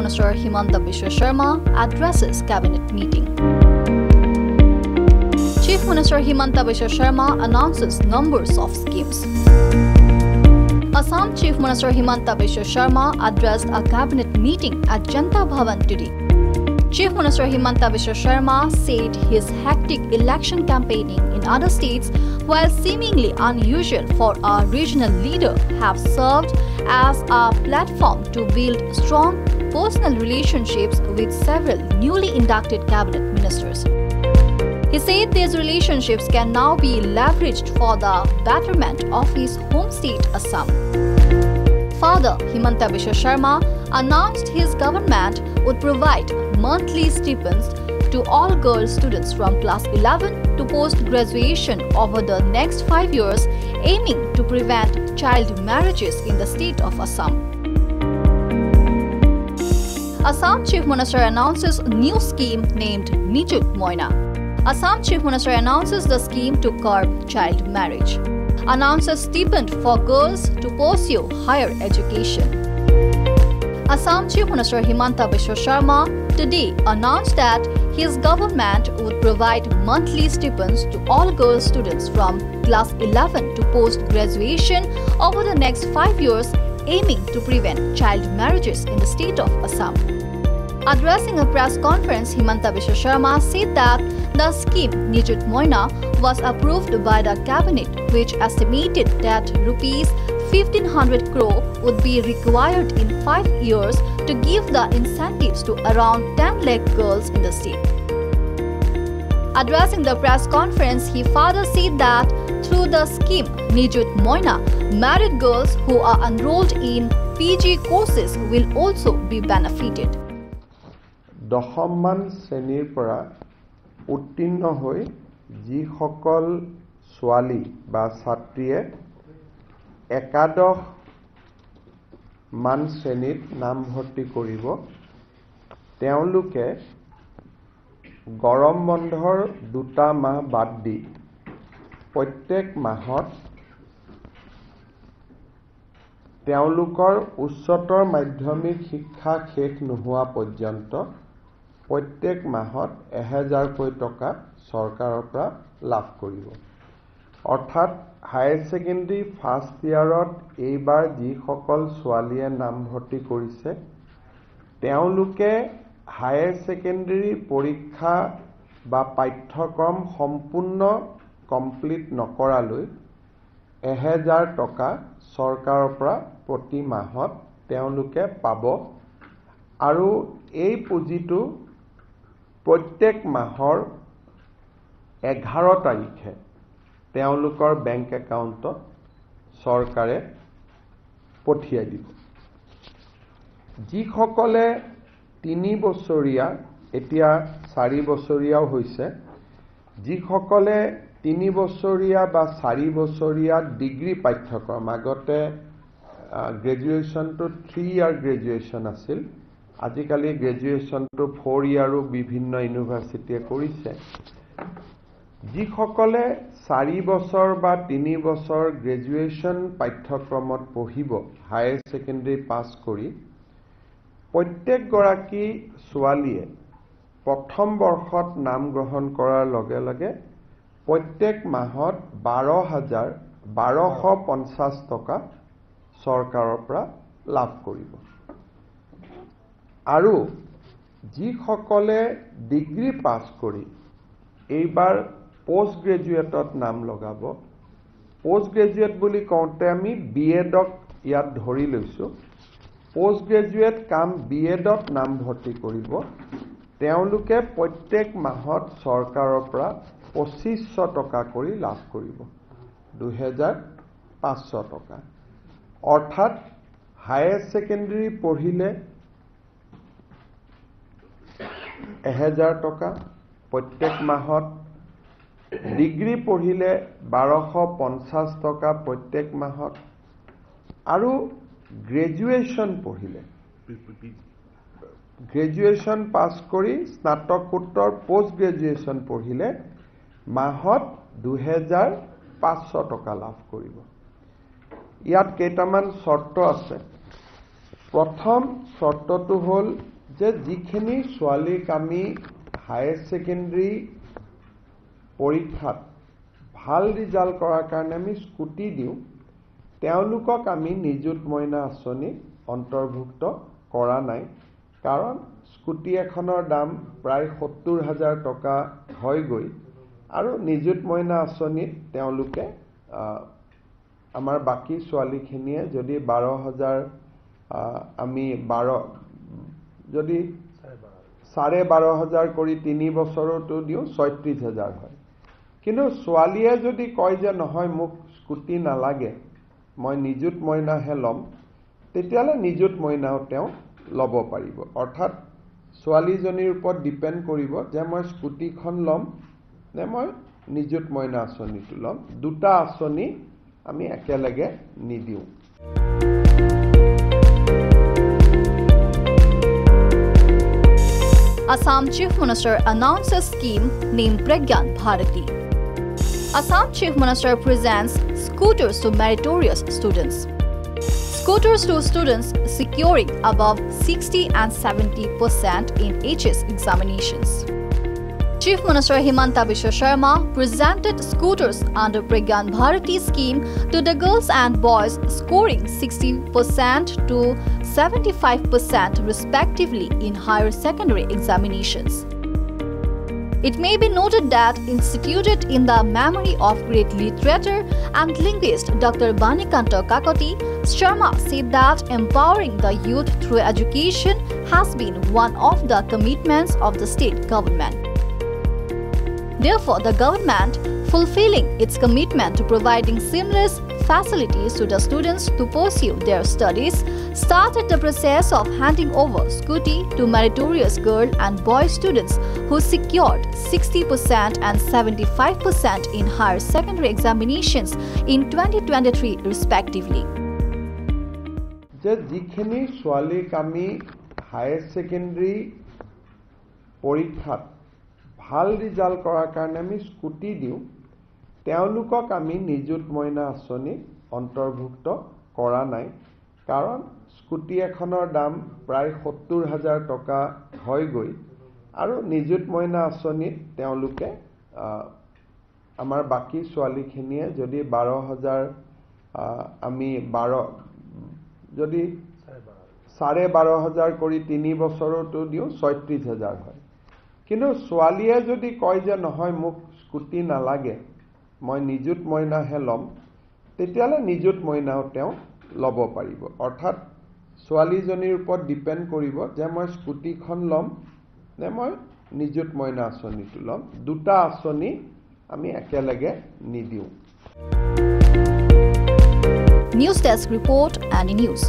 Minister Himanta Biswa Sharma addresses cabinet meeting. Chief Minister Himanta Biswa Sharma announces numbers of schemes. Assam Chief Minister Himanta Biswa Sharma addressed a cabinet meeting at Janata Bhavan today. Chief Minister Himanta Biswa Sharma said his hectic election campaigning in other states, while seemingly unusual for a regional leader, have served as a platform to build strong personal relationships with several newly inducted cabinet ministers. He said these relationships can now be leveraged for the betterment of his home state Assam. Further, Himanta Biswa Sharma announced his government would provide monthly stipends to all girl students from class 11 to post-graduation over the next 5 years, aiming to prevent child marriages in the state of Assam. Assam Chief Minister announces a new scheme named Nijut Moina. Assam Chief Minister announces the scheme to curb child marriage. Announces stipend for girls to pursue higher education. Assam Chief Minister Himanta Biswa Sharma today announced that his government would provide monthly stipends to all girl students from class 11 to post-graduation over the next 5 years, aiming to prevent child marriages in the state of Assam. Addressing a press conference, Himanta Biswa Sharma said that the scheme Nijut Moina was approved by the cabinet, which estimated that rupees 1,500 crore would be required in 5 years to give the incentives to around 10 lakh girls in the state. Addressing the press conference, he further said that through the scheme Nijut Moina, married girls who are enrolled in PG courses will also be benefited. দশমমান শ্ৰেণীৰ পৰা উত্তীৰ্ণ হৈ যিসকল ছোৱালী বা ছাত্ৰীয়ে একাদশ মান শ্ৰেণীত নামভৰ্তি কৰিব, তেওঁলোকে গৰম বন্ধৰ 2টা মাহ বাদ দি প্ৰত্যেক মাহত তেওঁলোকৰ উচ্চতৰ মাধ্যমিক শিক্ষা শেষ নোহোৱা পৰ্যন্ত প্ৰত্যেক মাহত 1000 টকা চৰকাৰৰ পৰা লাভ কৰিব। অৰ্থাৎ হায়াৰ সেকেন্ডাৰী ফাৰ্ষ্ট ইয়াৰত এইবাৰ যিসকল ছোৱালীয়ে নামভৰ্তি কৰিছে, তেওঁলোকে হায়াৰ সেকেন্ডাৰী পৰীক্ষা বা পাঠ্যক্ৰম সম্পূৰ্ণ কমপ্লিট নকৰালৈ 1000 টকা চৰকাৰৰ পৰা প্ৰতি মাহত তেওঁলোকে পাব আৰু এই পুঁজিটো প্ৰত্যেক মাহৰ 11 তাৰিখে তেওঁলোকৰ বেংক একাউণ্টত চৰকাৰে পঠিয়াই দিব। যিসকলে 3 বছৰীয়া, এতিয়া 4 বছৰীয়াও হৈছে, যিসকলে 3 বছৰীয়া বা 4 বছৰীয়া ডিগ্ৰী পাঠ্যক্ৰম, আগতে গ্ৰেজুৱেশ্যনটো 3 ইয়াৰ গ্ৰেজুৱেশ্যন আছিল, আজিকালি গ্ৰেজুৱেশ্যনটো 4 ইয়াৰো বিভিন্ন ইউনিভাৰ্চিটিয়ে কৰিছে। যিসকলে 4 বছৰ বা 3 বছৰ গ্ৰেজুৱেশ্যন পাঠ্যক্ৰমত পঢ়িব, হায়াৰ সেকেন্ডাৰী পাছ কৰি, প্ৰত্যেকগৰাকী ছোৱালীয়ে প্ৰথম বৰ্ষত নাম গ্ৰহণ কৰাৰ লগে লগে প্ৰত্যেক মাহত 12,1250 টকা চৰকাৰৰ পৰা লাভ কৰিব। আৰু যিসকলে ডিগ্ৰী পাছ কৰি এইবাৰ পোষ্ট গ্ৰেজুৱেটত নাম লগাব, পোষ্ট গ্ৰেজুৱেট বুলি কওঁতে আমি বিএডক ইয়াত ধৰি লৈছোঁ, পোষ্ট গ্ৰেজুৱেট কাম বিএডত নামভৰ্তি কৰিব, তেওঁলোকে প্ৰত্যেক মাহত চৰকাৰৰ পৰা 2500 টকা কৰি লাভ কৰিব, 2500 টকা। অৰ্থাৎ হায়াৰ সেকেন্ডাৰী পঢ়িলে 1000 টকা প্ৰত্যেক মাহত, ডিগ্ৰী পঢ়িলে 1250 টকা প্ৰত্যেক মাহত, আৰু গ্ৰেজুৱেশ্যন পঢ়িলে, গ্ৰেজুৱেশ্যন পাছ কৰি স্নাতকোত্তৰ পোষ্ট গ্ৰেজুৱেশ্যন পঢ়িলে মাহত 2500 টকা লাভ কৰিব। ইয়াত কেইটামান শৰ্ত আছে। প্ৰথম চৰ্তটো হ'ল যে যিখিনি ছোৱালীক আমি হায়াৰ ছেকেণ্ডাৰী পৰীক্ষাত ভাল ৰিজাল্ট কৰাৰ কাৰণে আমি স্কুটি দিওঁ তেওঁলোকক আমি নিযুত মইনা আঁচনি অন্তৰ্ভুক্ত কৰা নাই কাৰণ স্কুটি এখনৰ দাম প্ৰায় ৭০,০০০ টকা হয়গৈ আৰু নিযুত মইনা আঁচনিত তেওঁলোকে আমাৰ বাকী ছোৱালীখিনিয়ে যদি ১২,০০০ আমি ১২ যদি ১২,৫০০ কৰি ৩ বছৰতো দিওঁ ৩৬,০০০ হয় কিন্তু ছোৱালীয়ে যদি কয় যে নহয় মোক স্কুটি নালাগে মই নিযুত মইনাহে ল'ম তেতিয়াহ'লে নিযুত মইনাও তেওঁ ল'ব পাৰিব অৰ্থাৎ ছোৱালীজনীৰ ওপৰত ডিপেণ্ড কৰিব যে মই স্কুটিখন ল'ম নে মই নিযুত মইনা আঁচনিটো ল'ম দুটা আঁচনি আমি একেলগে নিদিওঁ Assam Chief Minister announced a scheme named Pragyan Bharati. Assam Chief Minister presents scooters to meritorious students. Scooters to students securing above 60 and 70% in HS examinations. Chief Minister Himanta Biswa Sharma presented scooters under Pragyan Bharati scheme to the girls and boys scoring 60% to 75% respectively in higher secondary examinations. It may be noted that instituted in the memory of great literator and linguist Dr. Banikanta Kakoti, Sharma said that empowering the youth through education has been one of the commitments of the state government. Therefore, the government, fulfilling its commitment to providing seamless facilities to the students to pursue their studies, started the process of handing over scooty to meritorious girl and boy students who secured 60% and 75% in higher secondary examinations in 2023 respectively. যে যিখিনি ছোৱালীক আমি higher secondary পৰীক্ষাত ভাল result কৰাৰ কাৰণে আমি scooty দিওঁ তেওঁলোকক আমি নিযুত মইনা আঁচনি অন্তৰ্ভুক্ত কৰা নাই কাৰণ স্কুটি এখনৰ দাম প্ৰায় ৭০,০০০ টকা হয়গৈ আৰু নিযুত মইনা আঁচনিত তেওঁলোকে আমাৰ বাকী ছোৱালীখিনিয়ে যদি ১২,০০০ আমি ১২ যদি ১২,৫০০ কৰি ৩ বছৰতো দিওঁ ৩৬,০০০ হয় কিন্তু ছোৱালীয়ে যদি কয় যে নহয় মোক স্কুটি নালাগে মই নিযুত মইনাহে ল'ম তেতিয়াহ'লে নিযুত মইনাও তেওঁ ল'ব পাৰিব অৰ্থাৎ ছোৱালীজনীৰ ওপৰত ডিপেণ্ড কৰিব যে মই স্কুটিখন ল'ম নে মই নিযুত মইনা আঁচনিটো ল'ম দুটা আঁচনি আমি একেলগে নিদিওঁ News Desk Report and News.